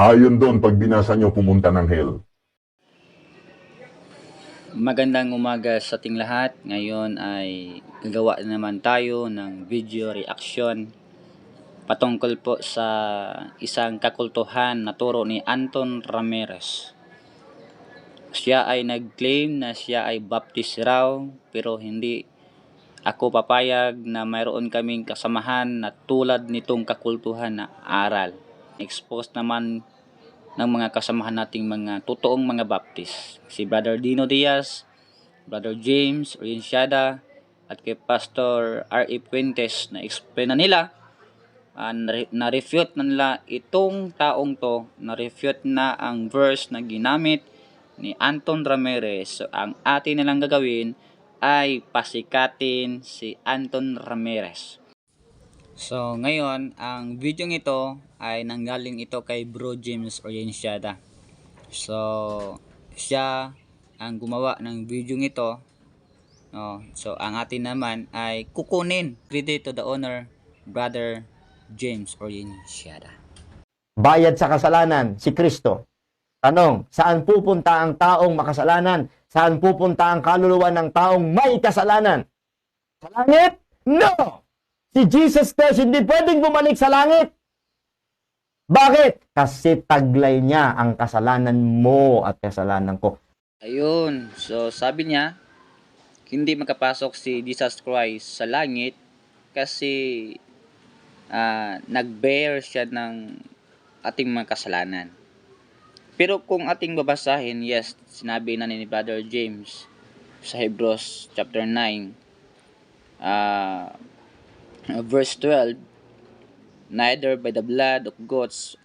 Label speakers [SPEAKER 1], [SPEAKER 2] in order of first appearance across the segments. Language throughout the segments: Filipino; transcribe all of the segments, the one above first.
[SPEAKER 1] Ayon doon, pag binasa nyo, pumunta ng hell.
[SPEAKER 2] Magandang umaga sa ating lahat. Ngayon ay gagawa na naman tayo ng video reaction patungkol po sa isang kakultuhan na turo ni Anton Ramirez. Siya ay nag-claim na siya ay baptist raw, pero hindi ako papayag na mayroon kaming kasamahan na tulad nitong kakultuhan na aral. Expose naman ng mga kasamahan nating mga totoong mga baptist. Si Brother Dino Diaz, Brother James Oriensiada, at kay Pastor R.E. Puentes na explain na nila, na-refute na nila itong taong to, na-refute na ang verse na ginamit ni Anton Ramirez. So, ang atin nilang gagawin ay pasikatin si Anton Ramirez. So, ngayon, ang video ito ay nanggaling ito kay Bro James Oriensiada. So, siya ang gumawa ng video ito. So, ang atin naman ay kukunin credit to the owner, Brother James Oriensiada.
[SPEAKER 3] Bayad sa kasalanan, si Kristo. Tanong, saan pupunta ang taong makasalanan? Saan pupunta ang kaluluwa ng taong may kasalanan? Sa langit? No! Si Jesus Christ hindi pwedeng bumalik sa langit. Bakit? Kasi taglay niya ang kasalanan mo at kasalanan ko.
[SPEAKER 2] Ayun, so sabi niya, hindi makapasok si Jesus Christ sa langit kasi nag-bear siya ng ating mga kasalanan. Pero kung ating babasahin, yes, sinabi na ni Brother James sa Hebrews chapter 9, verse 12, neither by the blood of goats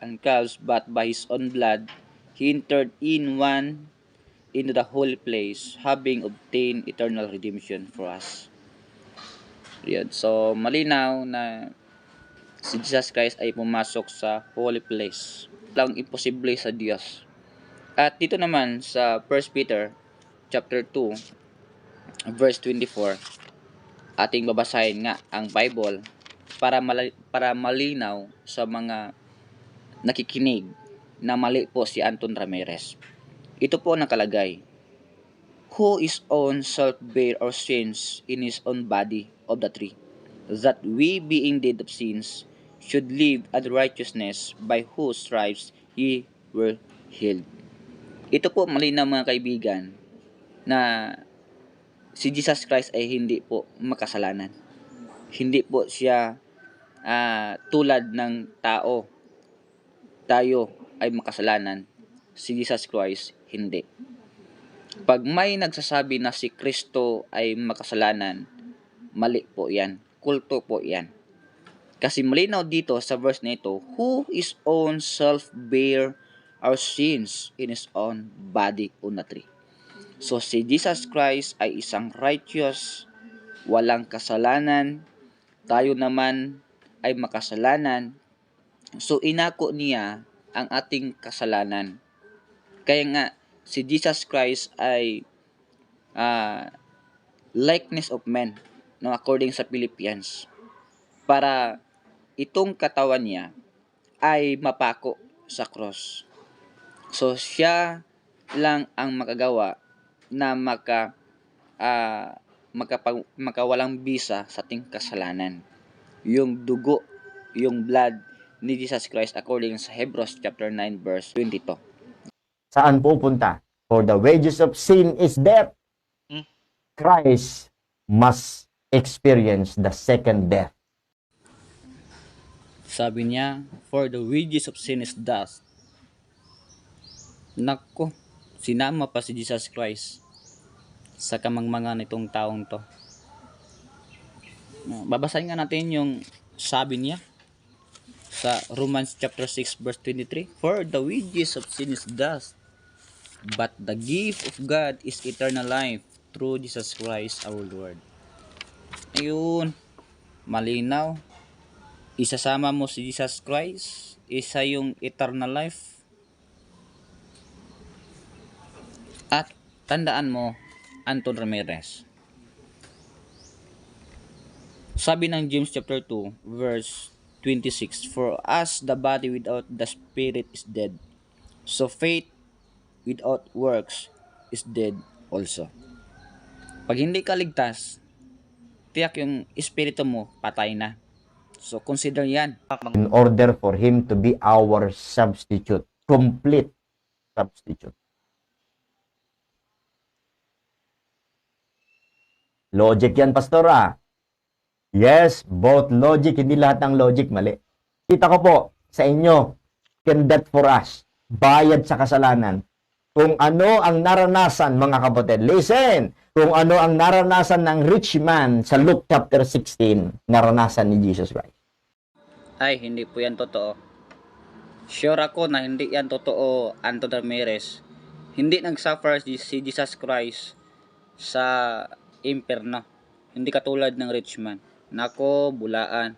[SPEAKER 2] and calves, but by his own blood, he entered into the holy place, having obtained eternal redemption for us. Yan. So, malinaw na si Jesus Christ ay pumasok sa holy place. Walang imposible sa Diyos. At dito naman sa 1 Peter chapter 2 verse 24, ating babasahin nga ang Bible para malinaw sa mga nakikinig na mali po si Anton Ramirez. Ito po nakalagay, who his own self bare our sins in his own body of the tree, that we being dead of sins should live at righteousness, by whose stripes ye were healed. Ito po malinaw mga kaibigan na si Jesus Christ ay hindi po makasalanan. Hindi po siya tulad ng tao. Tayo ay makasalanan. Si Jesus Christ hindi. Pag may nagsasabi na si Kristo ay makasalanan, mali po yan. Kulto po yan. Kasi malinaw dito sa verse na ito, who his own self bare our sins in his own body on the tree. So si Jesus Christ ay isang righteous, walang kasalanan. Tayo naman ay makasalanan. So inako niya ang ating kasalanan. Kaya nga si Jesus Christ ay likeness of man, no, according sa Philippians, para itong katawan niya ay mapako sa cross. So siya lang ang makagawa na makawalang bisa sa ating kasalanan. Yung dugo, yung blood ni Jesus Christ according sa Hebrews chapter 9 verse 22.
[SPEAKER 3] Saan pupunta? For the wages of sin is death. Christ must experience the second death.
[SPEAKER 2] Sabi niya, for the wages of sin is death. Nako, sinama pa si Jesus Christ sa kamangmangan nitong taong to. Babasahin nga natin yung sabi niya sa Romans chapter 6 verse 23. For the wages of sin is death, but the gift of God is eternal life through Jesus Christ our Lord. Ayun, malinaw. Isasama mo si Jesus Christ, isa yung eternal life. At tandaan mo, Anton Ramirez, sabi ng James chapter 2 verse 26. For us, the body without the spirit is dead. So faith without works is dead also. Pag hindi ka ligtas, tiyak yung espiritu mo, patay na. So, consider yan.
[SPEAKER 3] In order for Him to be our substitute. Complete substitute. Logic yan, Pastor, ah. Yes, both logic, hindi lahat ng logic mali. Kita ko po sa inyo, can that for us, bayad sa kasalanan. Kung ano ang naranasan, mga kapatid, listen, kung ano ang naranasan ng rich man sa Luke chapter 16, naranasan ni Jesus Christ.
[SPEAKER 2] Ay, hindi po yan totoo. Sure ako na hindi yan totoo, Anton Ramirez. Hindi nag-suffer si Jesus Christ sa impyerno. Hindi katulad ng rich man. Nako, bulaan.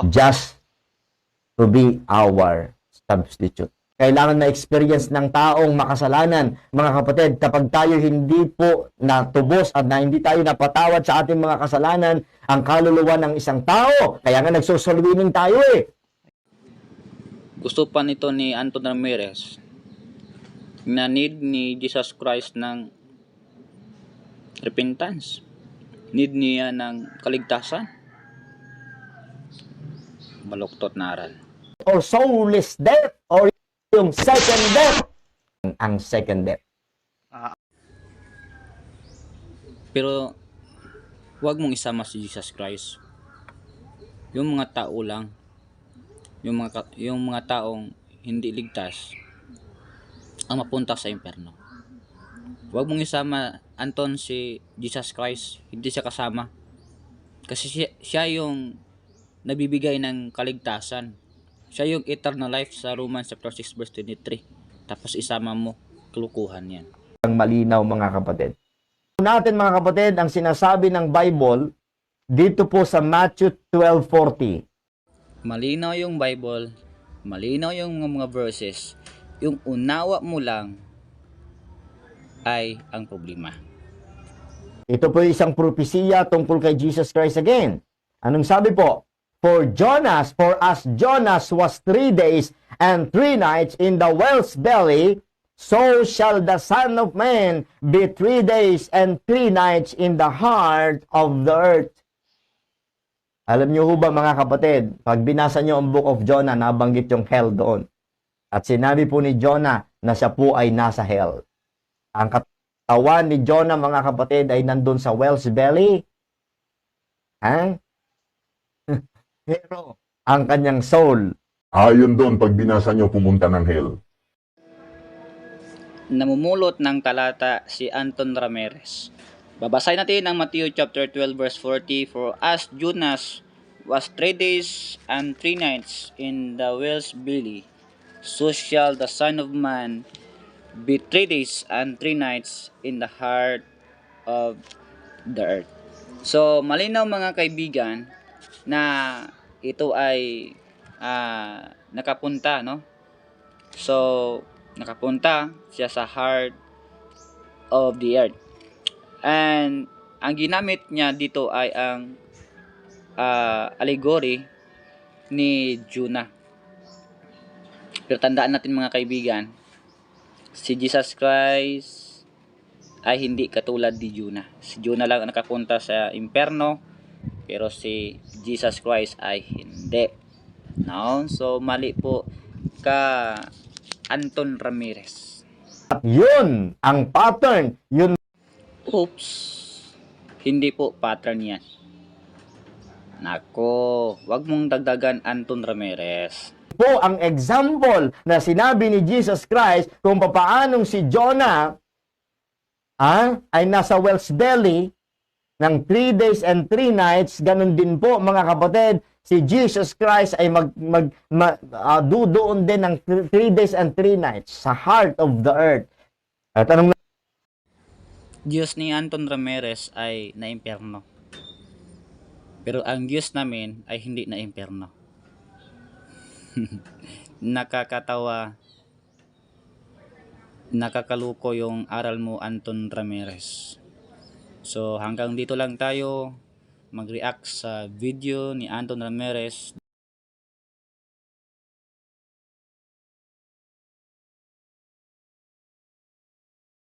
[SPEAKER 3] Just to be our substitute. Kailangan na-experience ng taong makasalanan, mga kapatid, kapag tayo hindi po natubos at na hindi tayo napatawad sa ating mga kasalanan, ang kaluluwa ng isang tao, kaya nga nagsusulwining tayo eh.
[SPEAKER 2] Gusto pa nito ni Anton Ramirez na need ni Jesus Christ ng repentance. Need niya ng kaligtasan. Baluktot na aral.
[SPEAKER 3] Or soulless death, or yung second death. Ang second death.
[SPEAKER 2] Pero wag mong isama si Jesus Christ. Yung mga tao lang, yung mga taong hindi ligtas ang mapunta sa impyerno. Wag mong isama, Anton, si Jesus Christ. Hindi siya kasama. Kasi siya yung nabibigay ng kaligtasan. Siya yung eternal life sa Romans chapter 6 verse 23. Tapos isama mo, kalukuhan yan.
[SPEAKER 3] Ang malinaw, mga kapatid. Natin, mga kapatid, ang sinasabi ng Bible dito po sa Matthew 12:40.
[SPEAKER 2] Malinaw yung Bible, malinaw yung mga verses. Yung unawa mo lang ay ang problema.
[SPEAKER 3] Ito po isang propesiya tungkol kay Jesus Christ again. Anong sabi po? For as Jonas was 3 days and 3 nights in the whale's belly, so shall the Son of Man be 3 days and 3 nights in the heart of the earth. Alam niyo ho ba, mga kapatid, pag binasa niyo ang Book of Jonah, nabanggit yung hell doon. At sinabi po ni Jonah na siya po ay nasa hell. Ang katawan ni Jonah, mga kapatid, ay nandun sa whale's belly. Ha? Pero ang kanyang soul,
[SPEAKER 1] Ayon doon, pag binasa nyo, pumunta ng hell.
[SPEAKER 2] Namumulot ng talata si Anton Ramirez. Babasahin natin ang Matthew chapter 12 verse 40. For as Jonas was 3 days and 3 nights in the whale's belly, so shall the Son of Man be 3 days and 3 nights in the heart of the earth. So, malinaw, mga kaibigan, na ito ay nakapunta, no? So, nakapunta siya sa heart of the earth. And ang ginamit niya dito ay ang allegory ni Jonah. Pero tandaan natin, mga kaibigan, si Jesus Christ ay hindi katulad ni Jonah. Si Jonah lang ang nakapunta sa impyerno, pero si Jesus Christ ay hindi. No? So, mali po ka Anton Ramirez.
[SPEAKER 3] at yun ang pattern, yun
[SPEAKER 2] Oops. Hindi po pattern yan. Nako, wag mong dagdagan, Anton Ramirez.
[SPEAKER 3] po ang example na sinabi ni Jesus Christ kung papaanong si Jonah ay nasa whale's belly ng 3 days and 3 nights. Ganun din po, mga kapatid, si Jesus Christ ay dudoon din ng 3 days and 3 nights sa heart of the earth. At anong
[SPEAKER 2] Diyos ni Anton Ramirez ay na impyerno. Pero ang Diyos namin ay hindi na impyerno. Nakakatawa, nakakaluko yung aral mo, Anton Ramirez. So hanggang dito lang tayo. mag-react sa video ni Anton Ramirez